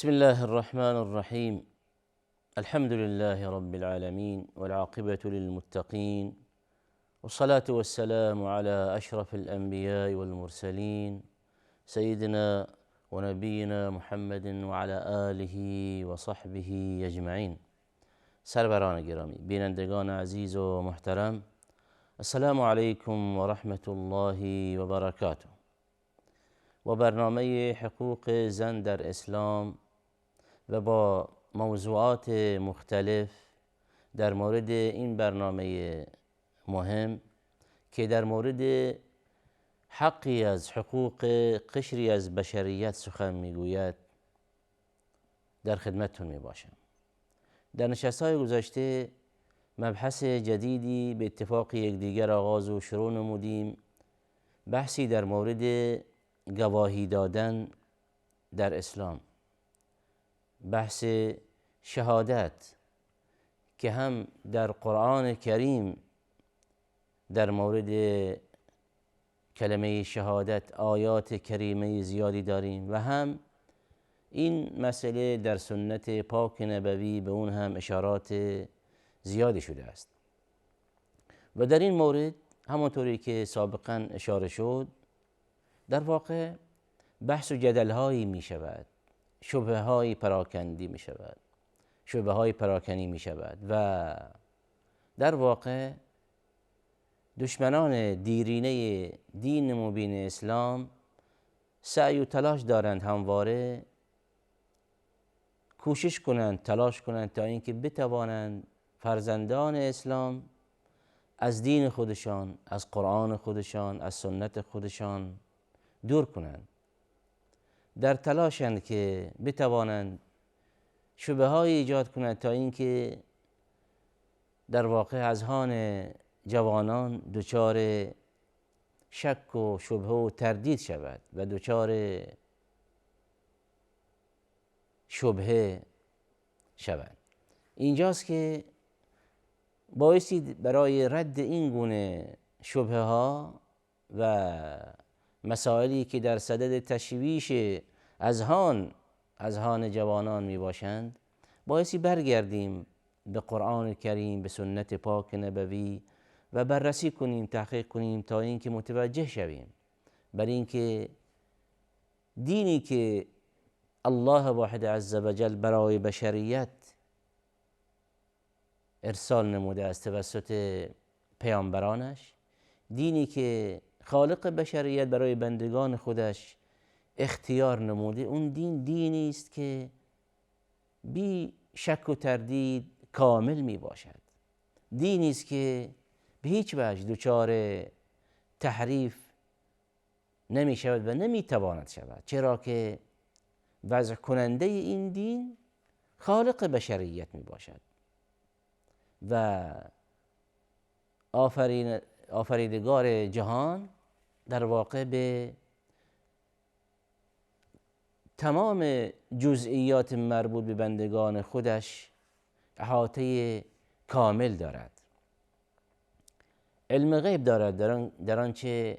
بسم الله الرحمن الرحيم. الحمد لله رب العالمين والعاقبة للمتقين، والصلاة والسلام على أشرف الأنبياء والمرسلين سيدنا ونبينا محمد وعلى آله وصحبه أجمعين. سروران گرامی، بینندگان عزیز و محترم، السلام علیکم و رحمت الله و برکاته. و برنامه حقوق زن در اسلام و با موضوعات مختلف در مورد این برنامه مهم که در مورد حقی از حقوق قشری از بشریت سخن میگوید در خدمتتون می باشم. در نشست‌های گذشته مبحث جدیدی به اتفاق یکدیگر آغاز و شروع نمودیم، بحثی در مورد گواهی دادن در اسلام، بحث شهادت که هم در قرآن کریم در مورد کلمه شهادت آیات کریمه زیادی داریم و هم این مسئله در سنت پاک نبوی به اون هم اشارات زیادی شده است. و در این مورد همانطوری که سابقا اشاره شد، در واقع بحث و جدل‌هایی می شود، شبهه‌هایی پراکنده می شود، شبهه‌های پراکنی می شود و در واقع دشمنان دیرینه دین مبین اسلام سعی و تلاش دارند همواره کوشش کنند، تلاش کنند تا اینکه بتوانند فرزندان اسلام از دین خودشان، از قرآن خودشان، از سنت خودشان دور کنند. در تلاشند که بتوانند شبهه‌هایی ایجاد کنند تا اینکه در واقع اذهان جوانان دچار شک و شبهه و تردید شود و دچار شبهه شود. اینجاست که بایستی برای رد این گونه شبهه ها و مسائلی که در صدد تشویش اذهان جوانان می باشند بایستی برگردیم به قرآن کریم، به سنت پاک نبوی و بررسی کنیم، تحقیق کنیم تا اینکه متوجه شویم بر اینکه دینی که الله واحد عز وجل برای بشریت ارسال نموده است توسط پیامبرانش، دینی که خالق بشریت برای بندگان خودش اختیار نموده، اون دین دینی است که بی شک و تردید کامل می باشد. دینی است که به هیچ وجه دچار تحریف نمی شود و نمی تواند شود، چرا که وضع کننده این دین خالق بشریت می باشد و آفریدگار جهان در واقع به تمام جزئیات مربوط به بندگان خودش احاطه کامل دارد، علم غیب دارد در آنچه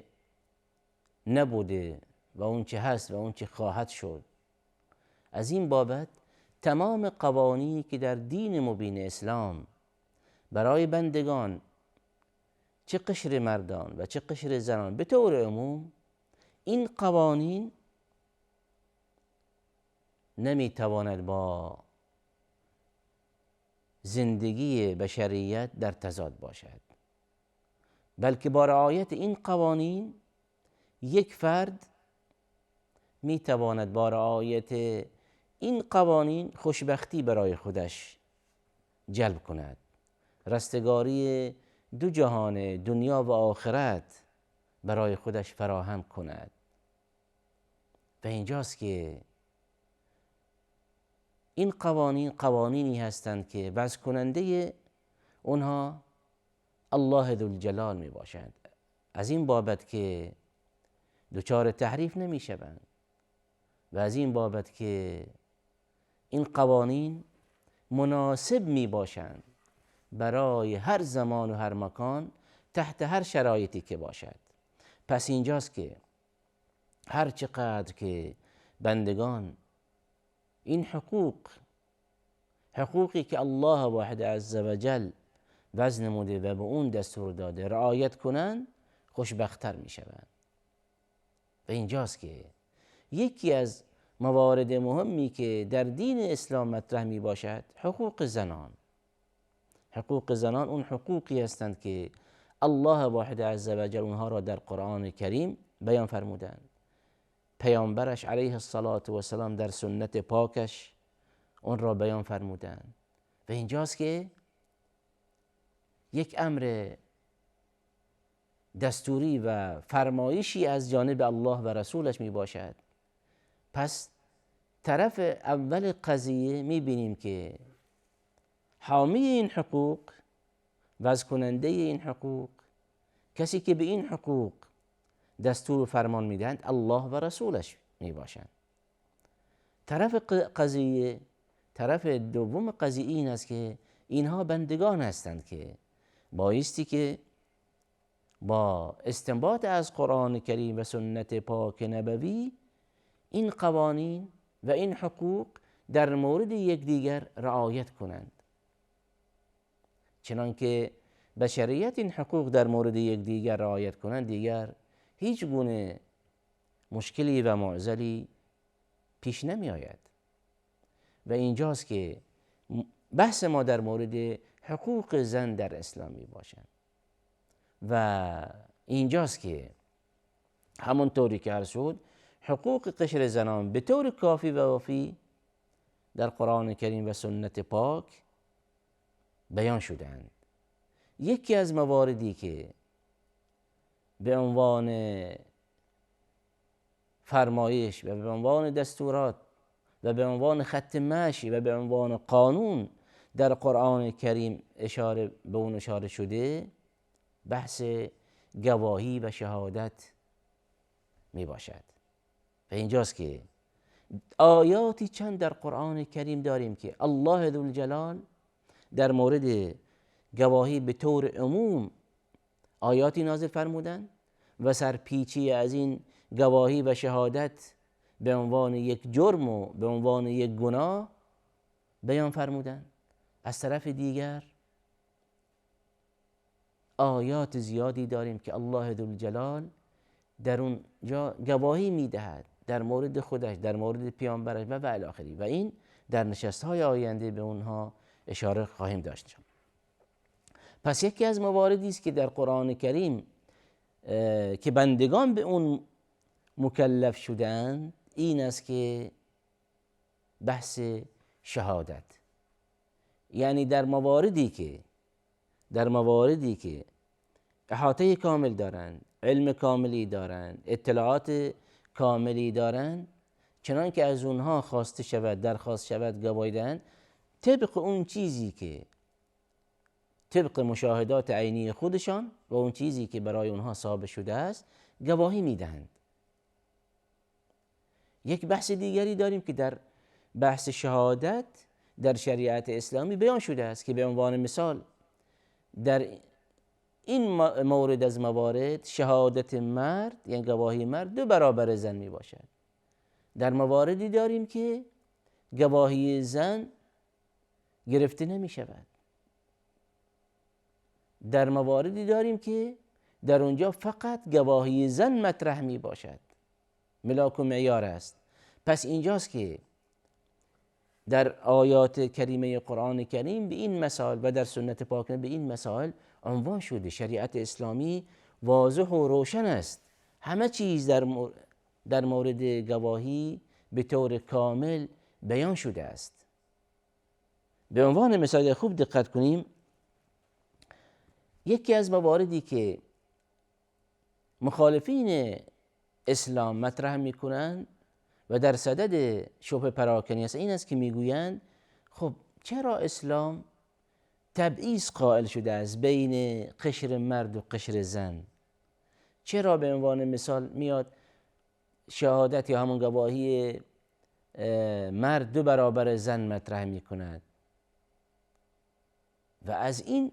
نبوده و اون چه هست و اون چه خواهد شد. از این بابت تمام قوانینی که در دین مبین اسلام برای بندگان، چه قشر مردان و چه قشر زنان به طور عموم، این قوانین نمیتواند با زندگی بشریت در تضاد باشد، بلکه با رعایت این قوانین یک فرد میتواند با رعایت این قوانین خوشبختی برای خودش جلب کند، رستگاری دو جهان دنیا و آخرت برای خودش فراهم کند. و اینجاست که این قوانین قوانینی هستند که وضع کننده اونها الله ذوالجلال می باشد، از این بابت که دچار تحریف نمی شوند و از این بابت که این قوانین مناسب می باشند برای هر زمان و هر مکان تحت هر شرایطی که باشد. پس اینجاست که هر چقدر که بندگان این حقوقی که الله واحد عزوجل وزن نموده و به اون دستور داده رعایت کنند، خوشبختتر می شوند. و اینجاست که یکی از موارد مهمی که در دین اسلام مطرح می باشد حقوق زنان. حقوق زنان اون حقوقی هستند که الله واحد عزوجل اونها را در قرآن کریم بیان فرمودند. پیامبرش علیه الصلاة و السلام در سنت پاکش اون را بیان فرمودند. و اینجاست که یک امر دستوری و فرمایشی از جانب الله و رسولش می باشد. پس طرف اول قضیه می بینیم که حامی این حقوق، وضع کننده این حقوق، کسی که به این حقوق دستور و فرمان میدهند الله و رسولش می باشند. طرف دوم قضیه این است که اینها بندگان هستند که بایستی که با استنباط از قرآن کریم و سنت پاک نبوی این قوانین و این حقوق در مورد یکدیگر رعایت کنند. چنانکه بشریت این حقوق در مورد یکدیگر رعایت کنند، دیگر هیچ گونه مشکلی و معضلی پیش نمی آید. و اینجاست که بحث ما در مورد حقوق زن در اسلام می باشد. و اینجاست که همونطوری که عرض شد حقوق قشر زنان به طور کافی و وافی در قرآن کریم و سنت پاک بیان شدند. یکی از مواردی که به عنوان فرمایش و به عنوان دستورات و به عنوان خط مشی و به عنوان قانون در قرآن کریم به اون اشاره شده، بحث گواهی و شهادت می باشد. و اینجاست که آیاتی چند در قرآن کریم داریم که الله ذوالجلال در مورد گواهی به طور عموم آیاتی نازل فرمودند و سرپیچی از این گواهی و شهادت به عنوان یک جرم و به عنوان یک گناه بیان فرمودند. از طرف دیگر آیات زیادی داریم که الله ذوالجلال در اونجا گواهی میدهد در مورد خودش، در مورد پیامبرش و الی آخره. و این در نشست‌های آینده به اونها اشاره خواهیم داشت. پس یکی از مواردی است که در قرآن کریم که بندگان به اون مکلف شدند این است که بحث شهادت، یعنی در مواردی که احاطه کامل دارند، علم کاملی دارند، اطلاعات کاملی دارند، چنان که از اونها خواسته شود، درخواست شود گواهی دهند، طبق اون چیزی که طبق مشاهدات عینی خودشان و اون چیزی که برای اونها ثابت شده است گواهی میدهند. یک بحث دیگری داریم که در بحث شهادت در شریعت اسلامی بیان شده است که به عنوان مثال در این مورد از موارد شهادت مرد یعنی گواهی مرد 2 برابر زن می باشد. در مواردی داریم که گواهی زن گرفته نمی شود. در مواردی داریم که در اونجا فقط گواهی زن مطرح می باشد، ملاک و معیار است. پس اینجاست که در آیات کریمه قرآن کریم به این مسائل و در سنت پاک به این مسائل عنوان شده. شریعت اسلامی واضح و روشن است. همه چیز در مورد گواهی به طور کامل بیان شده است. به عنوان مثال خوب دقت کنیم، یکی از مواردی که مخالفین اسلام مطرح میکنند و در صدد شبه پراکنی است این است که میگویند خب چرا اسلام تبعیض قائل شده است بین قشر مرد و قشر زن؟ چرا به عنوان مثال میاد شهادت یا همون گواهی مرد 2 برابر زن مطرح میکند و از این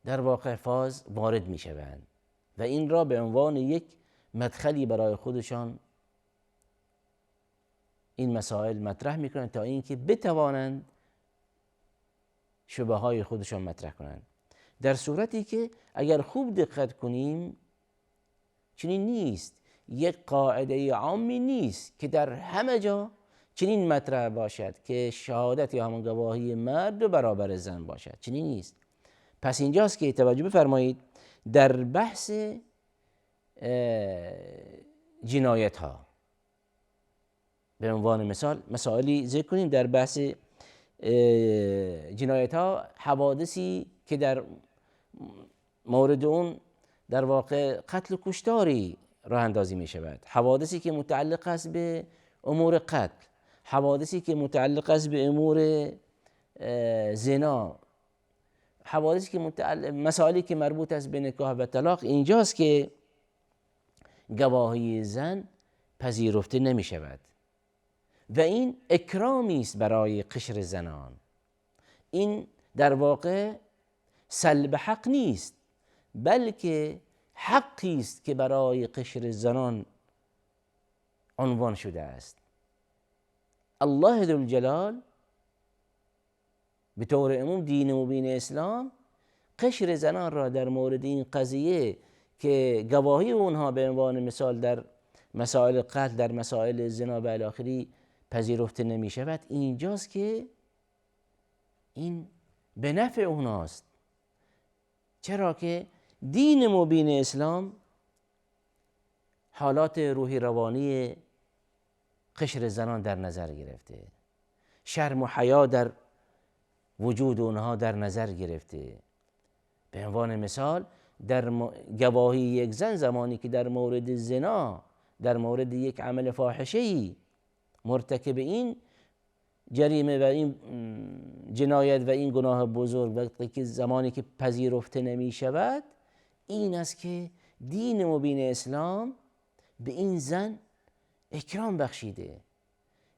در واقع فاز وارد میشوند و این را به عنوان یک مدخلی برای خودشان این مسائل مطرح میکنند تا اینکه بتوانند شبه های خودشان مطرح کنند. در صورتی که اگر خوب دقت کنیم چنین نیست، یک قاعده عامی نیست که در همه جا چنین مطرح باشد که شهادت یا همون گواهی مرد و برابر زن باشد، چنین نیست. پس اینجاست که توجه بفرمایید در بحث جنایت ها به عنوان مثال مسائلی ذکر کنیم. در بحث جنایت ها حوادثی که در مورد اون در واقع قتل و کشتاری راه اندازی می شود، حوادثی که متعلق است به امور قتل، حوادثی که متعلق است به امور زنا، حوادثی که مسائلی که مربوط است به نکاح و طلاق، اینجاست که گواهی زن پذیرفته نمی شود و این اکرامی است برای قشر زنان. این در واقع سلب حق نیست، بلکه حقی است که برای قشر زنان عنوان شده است. الله ذوالجلال به طور عموم دین مبین اسلام قشر زنان را در مورد این قضیه که گواهی اونها به عنوان مثال در مسائل قتل، در مسائل زنا و الی آخره پذیرفته نمی شود، اینجاست که این به نفع اوناست. چرا که دین مبین اسلام حالات روحی روانی قشر زنان در نظر گرفته، شرم و حیا در وجود اونها در نظر گرفته. به عنوان مثال در گواهی یک زن زمانی که در مورد زنا، در مورد یک عمل فاحشه‌ای مرتکب این جریمه و این جنایت و این گناه بزرگ وقتی که زمانی که پذیرفته نمی شود، این است که دین مبین اسلام به این زن اکرام بخشیده،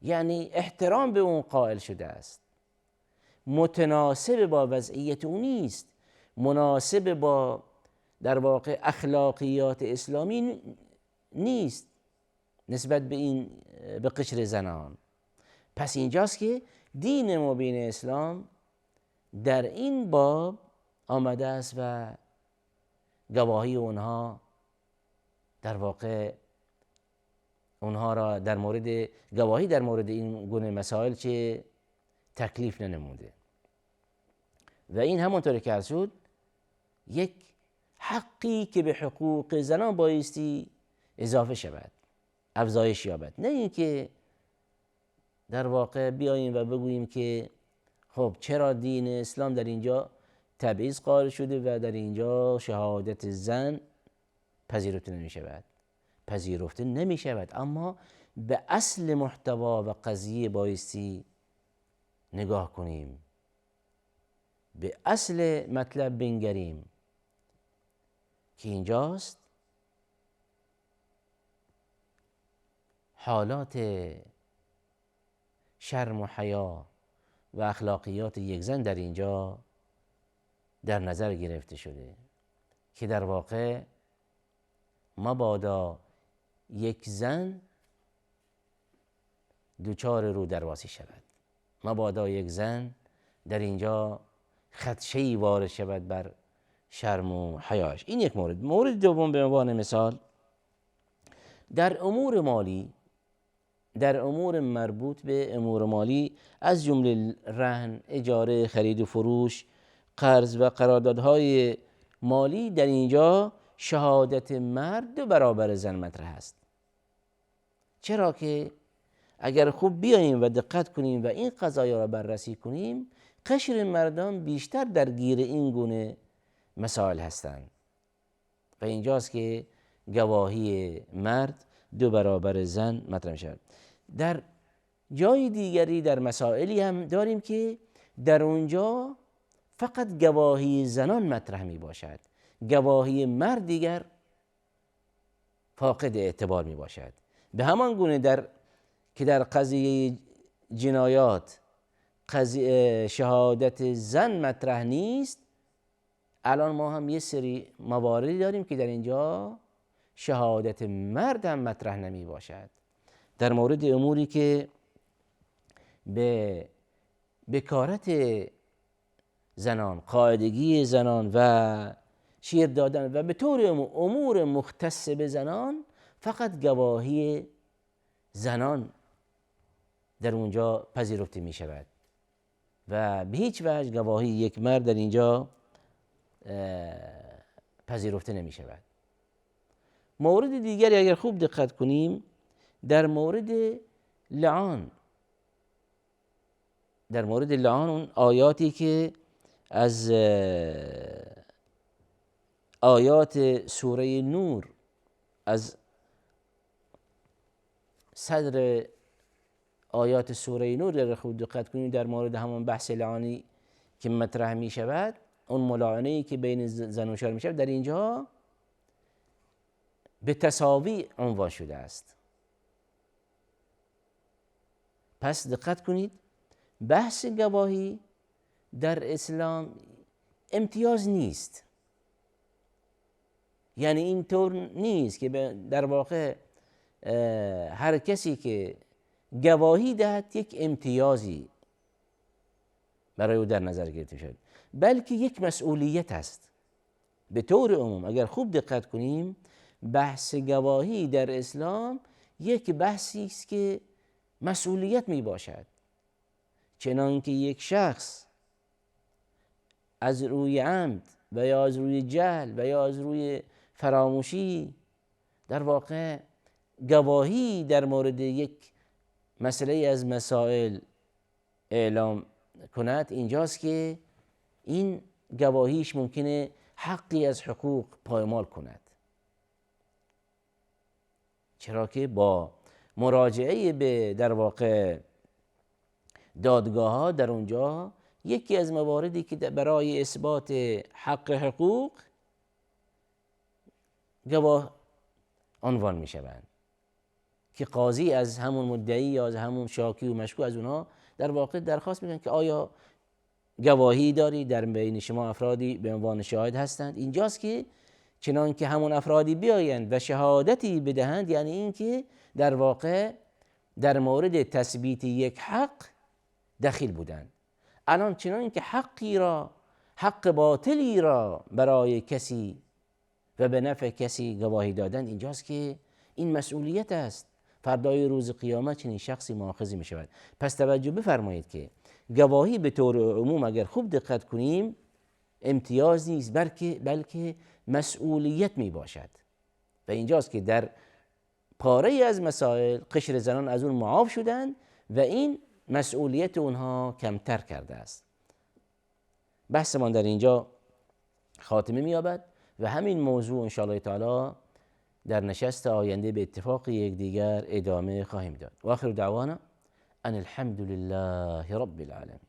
یعنی احترام به اون قائل شده است، متناسب با وضعیت اون نیست، مناسب با در واقع اخلاقیات اسلامی نیست نسبت به این به قشر زنان. پس اینجاست که دین مبین اسلام در این باب آمده است و گواهی اونها در واقع اونها را در مورد گواهی در مورد این گونه مسائل چه تکلیف ننموده و این همونطور که عرض شد یک حقی که به حقوق زنان بایستی اضافه شود، افزایش یابد، نه اینکه در واقع بیاییم و بگوییم که خب چرا دین اسلام در اینجا تبعیض قائل شده و در اینجا شهادت زن پذیرفته نمی شود. پذیرفته نمی شود، اما به اصل محتوا و قضیه بایستی نگاه کنیم، به اصل مطلب بنگریم که اینجاست حالات شرم و حیا و اخلاقیات یک زن در اینجا در نظر گرفته شده که در واقع مبادا یک زن دوچار رو درواسی شود، مبادا یک زن در اینجا خدشه‌ای وارد شود بر شرم و حیاش. این یک مورد. مورد دوم به عنوان مثال در امور مالی، در امور مربوط به امور مالی از جمله رهن، اجاره، خرید و فروش، قرض و قراردادهای مالی، در اینجا شهادت مرد برابر زن مطرح است. چرا که اگر خوب بیاییم و دقت کنیم و این قضایا را بررسی کنیم، قشر مردان بیشتر درگیر این گونه مسائل هستند و اینجاست که گواهی مرد دو برابر زن مطرح می شود. در جای دیگری در مسائلی هم داریم که در اونجا فقط گواهی زنان مطرح می باشد، گواهی مرد دیگر فاقد اعتبار می باشد. به همان گونه که در قضیه جنایات شهادت زن مطرح نیست، الان ما هم یه سری مواردی داریم که در اینجا شهادت مرد هم مطرح نمی باشد. در مورد اموری که به بکارت زنان، قاعدگی زنان و شیر دادن و به طور امور مختص به زنان فقط گواهی زنان در اونجا پذیرفته می شود و به هیچ وجه گواهی یک مرد در اینجا پذیرفته نمی شود. مورد دیگری اگر خوب دقت کنیم در مورد لعان، اون آیاتی که از آیات سوره نور، از صدر آیات سوره نور اگر خوب دقت کنیم در مورد همون بحث لعانی که مطرح می شود، اون ملاعنه‌ای که بین زن و شوهر می شود، در اینجا به تساوی عنوان شده است. پس دقت کنید، بحث گواهی در اسلام امتیاز نیست. یعنی اینطور نیست که در واقع هر کسی که گواهی دهد یک امتیازی برای او در نظر گرفته شد، بلکه یک مسئولیت است. به طور عموم اگر خوب دقت کنیم، بحث گواهی در اسلام یک بحثی است که مسئولیت می باشد. چنانکه یک شخص از روی عمد و یا از روی جهل و یا از روی فراموشی در واقع گواهی در مورد یک مسئله از مسائل اعلام کند، اینجاست که این گواهیش ممکنه حقی از حقوق پایمال کند، چرا که با مراجعه به در واقع دادگاه ها در اونجا یکی از مواردی که برای اثبات حق حقوق گواه عنوان می شوند که قاضی از همون مدعی یا از همون شاکی و مشکوک از اونها در واقع درخواست میکنه که آیا گواهی داری؟ در بین شما افرادی به عنوان شاهد هستند. اینجاست که چنان که همون افرادی بیایند و شهادتی بدهند، یعنی این که در واقع در مورد تثبیت یک حق دخیل بودند. الان چنان که حق باطلی را برای کسی و به نفع کسی گواهی دادن، اینجاست که این مسئولیت است. فردای روز قیامت چنین شخصی مؤاخذ می شود. پس توجه بفرمایید که گواهی به طور عموم اگر خوب دقت کنیم امتیاز نیست، بلکه مسئولیت می باشد. و اینجاست که در پاره از مسائل قشر زنان از اون معاف شدند و این مسئولیت اونها کمتر کرده است. بحثمان در اینجا خاتمه می‌یابد و همین موضوع ان شاء الله تعالی در نشست آینده به اتفاق یکدیگر ادامه خواهیم داد. و آخر دعوانا ان الحمد لله رب العالمین.